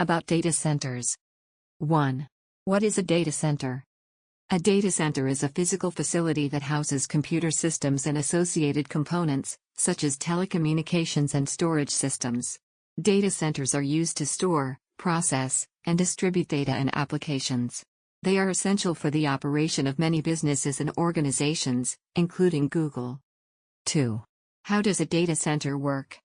About data centers. 1. What is a data center? A data center is a physical facility that houses computer systems and associated components, such as telecommunications and storage systems. Data centers are used to store, process, and distribute data and applications. They are essential for the operation of many businesses and organizations, including Google. 2. How does a data center work?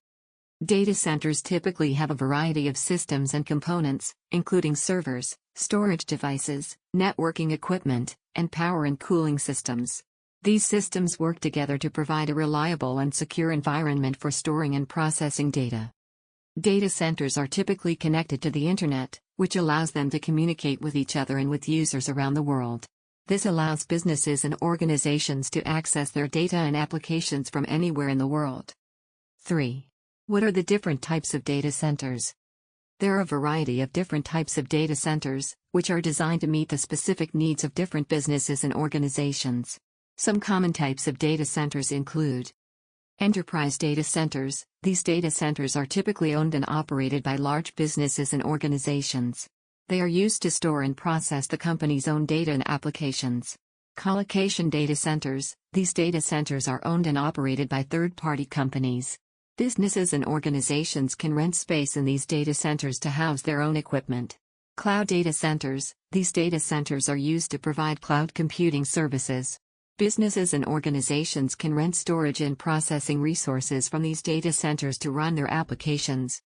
Data centers typically have a variety of systems and components, including servers, storage devices, networking equipment, and power and cooling systems. These systems work together to provide a reliable and secure environment for storing and processing data. Data centers are typically connected to the Internet, which allows them to communicate with each other and with users around the world. This allows businesses and organizations to access their data and applications from anywhere in the world. 3. What are the different types of data centers? There are a variety of different types of data centers, which are designed to meet the specific needs of different businesses and organizations. Some common types of data centers include enterprise data centers. These data centers are typically owned and operated by large businesses and organizations. They are used to store and process the company's own data and applications. Colocation data centers. These data centers are owned and operated by third-party companies. Businesses and organizations can rent space in these data centers to house their own equipment. Cloud data centers. These data centers are used to provide cloud computing services. Businesses and organizations can rent storage and processing resources from these data centers to run their applications.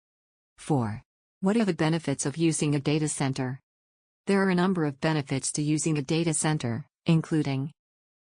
4. What are the benefits of using a data center? There are a number of benefits to using a data center, including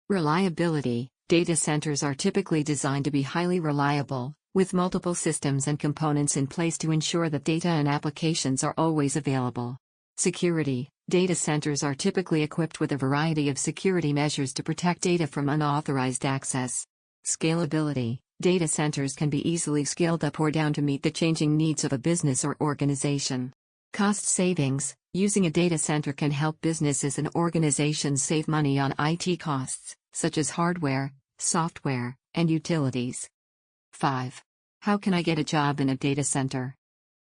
reliability. Data centers are typically designed to be highly reliable, with multiple systems and components in place to ensure that data and applications are always available. Security. Data centers are typically equipped with a variety of security measures to protect data from unauthorized access. Scalability. Data centers can be easily scaled up or down to meet the changing needs of a business or organization. Cost savings. Using a data center can help businesses and organizations save money on IT costs, such as hardware, software, and utilities. 5. How can I get a job in a data center?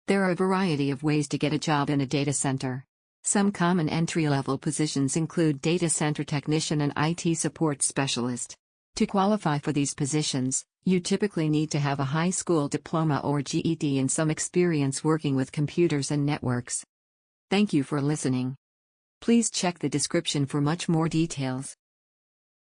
There are a variety of ways to get a job in a data center. Some common entry-level positions include data center technician and IT support specialist. To qualify for these positions, you typically need to have a high school diploma or GED and some experience working with computers and networks. Thank you for listening. Please check the description for much more details.